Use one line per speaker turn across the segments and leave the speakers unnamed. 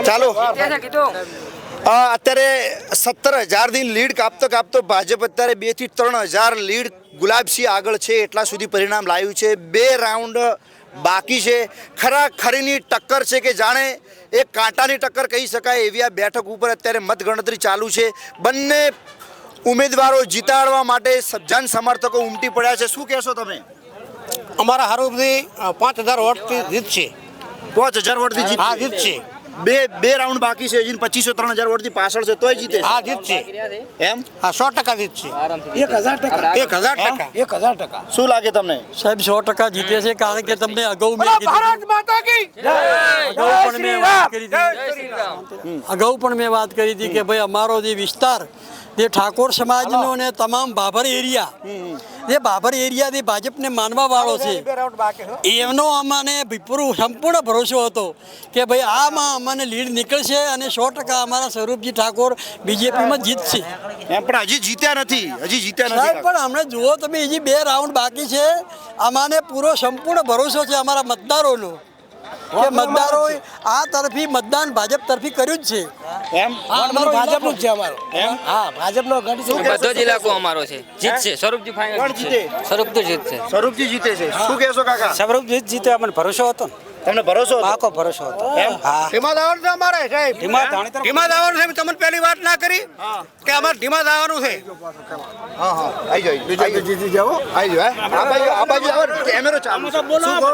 ચાલો અત્યારે 17,000ની લીડ કાપતો ભાજપ અત્યારે 2 થી 3,000 લીડ ગુલાબસિંહ આગળ છે એટલા સુધી પરિણામ લાવ્યું છે। 2 રાઉન્ડ બાકી છે। ખરીની ટક્કર છે કે જાણે એક કાંટાની ટક્કર કહી શકાય એવી આ બેઠક ઉપર અત્યારે મતગણતરી ચાલુ છે। બંને ઉમેદવારો જીતાડવા માટે જન સમર્થકો ઉમટી પડ્યા છે। શું કહેશો તમે?
અમારા હરુભથી 5,000 વોટથી જીતશે।
5,000 વોટથી જીત?
હા, જીતશે।
બે રાઉન્ડ બાકી છે, હજી 25-3,000 વોટથી પાછળ છે તોય જીતે?
હા, જીતશે।
એમ?
હા, 100% જીતશે। 1,000%।
શું લાગે તમને?
સાહેબ 100% જીતે છે, કારણ કે તમને અગાઉ મેં પણ મેં વાત કરી હતી કે ભાઈ અમારો જે વિસ્તાર જે ઠાકોર સમાજનો ને તમામ બાબર એરિયા જે બાબર એરિયાથી ભાજપને માનવા વાળો છે એમનો અમને સંપૂર્ણ ભરોસો હતો કે ભાઈ આમાં અમને લીડ નીકળશે અને 100% અમારા સ્વરૂપજી ઠાકોર બીજેપીમાં જીતશે।
પણ હજી જીત્યા નથી।
સાહેબ પણ અમને જુઓ તમે હજી 2 રાઉન્ડ બાકી છે। અમાને પૂરો સંપૂર્ણ ભરોસો છે અમારા મતદારોનો કે મતદારો આ તરફી મતદાન ભાજપ તરફી કર્યું જ છે।
એમ?
ભાજપનું જ છે અમારું।
એમ?
હા, ભાજપનો ગઢ છે।
બધો જ ઇલાકો અમારો છે। જીતશે સ્વરૂપજી ફાઇનલ
કોણ જીતે?
સ્વરૂપજી જીતશે।
સ્વરૂપજી જીતે છે। શું કહેશો કાકા?
સ્વરૂપજી જીતે, અમને ભરોસો હતો ને।
તમને ભરોસો હતો?
પાકો ભરોસો હતો।
એમ?
હા,
ધીમા દાવાનું છે અમારે સાહેબ,
ધીમા
દાવાનું છે। તમને પહેલી વાત ના કરી કે અમારે ધીમા દાવાનું છે।
હા આવી જાઓ બીજેપી જીતી જાઓ આવી જાઓ આ બાજુ આવો કેમેરો ચાલુ છે। શું કહો?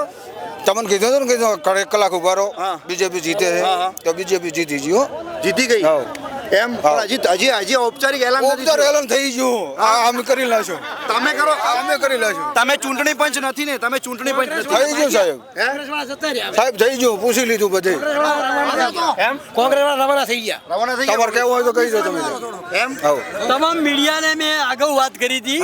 તમને કીધું હતું ને કે 1 કલાક ઉભા રહો,
હા।
બીજેપી જીતે છે તો બીજેપી જીતી ગયો।
જીતી ગઈ? એમ? પણ હજી ઔપચારિક એલાન નથી
ઉપચાર
થયું।
એલાન થઈ ગયું। અમે કરી લાશું,
તમે કરો?
અમે કરી લાશું।
તમે ચૂંટણી પંચ નથી ને? તમે ચૂંટણી પંચ નથી?
થઈ ગયું સાહેબ,
હે?
સાહેબ થઈ ગયું, પૂછી લીધું બધે।
એમ?
કોંગ્રેસ રવાના થઈ ગયા।
રવાના થઈ
તમારે
ગયા?
કેવું હોય તો કહી દો તમે।
એમ?
આવો
તમામ મીડિયાને મેં અગાઉ વાત કરી હતી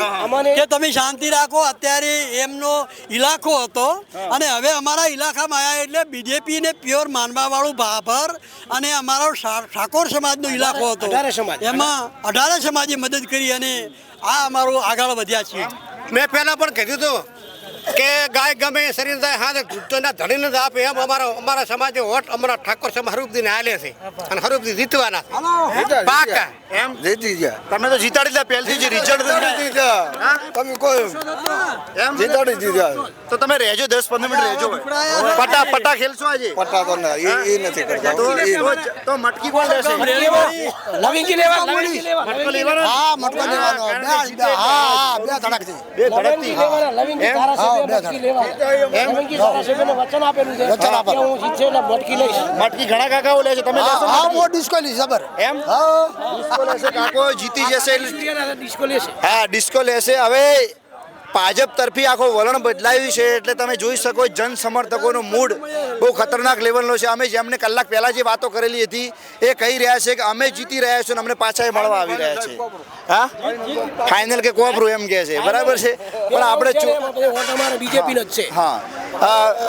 કે તમે શાંતિ રાખો। અત્યારે એમનો ઇલાકો હતો અને હવે અમારા ઇલાકામાં આવ્યા એટલે બીજેપી ને પ્યોર માનવા વાળું ભાભર અને અમારો ઠાકોર સમાજનો ઇલાકો હતો।
18 સમાજ।
એમાં 18 સમાજે મદદ કરી અને આ અમારું આગળ વધ્યા છીએ।
મેં પહેલા પણ કીધું હતું કે ગાય ગમે શરીર જાય હા ધૂળના ધણીને જ આપે। એમ અમારા સમાજે વોટ અમારા ઠાકોર સમાજ હરુભદીને હાલે છે અને હરુભદી જીતવાના છે। પાકા।
એમ?
જીતી ગયા,
તમે તો જીતાડી દીધા પહેલથી જ રિઝલ્ટ
જીતી ગયા। તમે કોઈ
એમ?
જીતાડી દીધા।
તો તમે રહેજો 10-15 મિનિટ રહેજો। પટા ખેલશો આજે?
પટ્ટા તો ના એ નથી કરતા।
તો મટકી કોણ લેશે?
લવિંગી લેવા
મટકો લેવાનો?
હા, મટકો લેવાનો। હા, 2 ધડકથી।
બે ધડકથી?
લવિંગી
એમ?
ધારાસભ્ય મટકી લેવા। લવિંગી ધારાસભ્યને વચન આપેલું છે
વચન આપેલું।
કે હું જીતશે એટલે મટકી લઈશ।
મટકી ઘણા કાકાઓ લે છે, તમે લેશો
હા,
મટકી?
મોટ ડિસ્કો લી જબર।
એમ?
હા,
ડિસ્કો લેશે કાકો, જીતી જશે।
ડિસ્કો લેશે।
હા, ડિસ્કો લેશે। હવે ભાજપ તરફી આખો વલણ બદલાયું છે એટલે તમે જોઈ શકો જન સમર્થકોનો મૂડ બહુ ખતરનાક લેવલનો છે। અમે જેમને કલાક પહેલા જે વાતો કરેલી હતી એ કહી રહ્યા છે કે અમે જીતી રહ્યા છીએ અને અમને પાછા મળવા આવી રહ્યા છે। હા, ફાઇનલ કે કોપરું એમ કહે છે, બરાબર છે? પણ આપણે
વોટ અમારા બીજેપીનો જ છે।
હા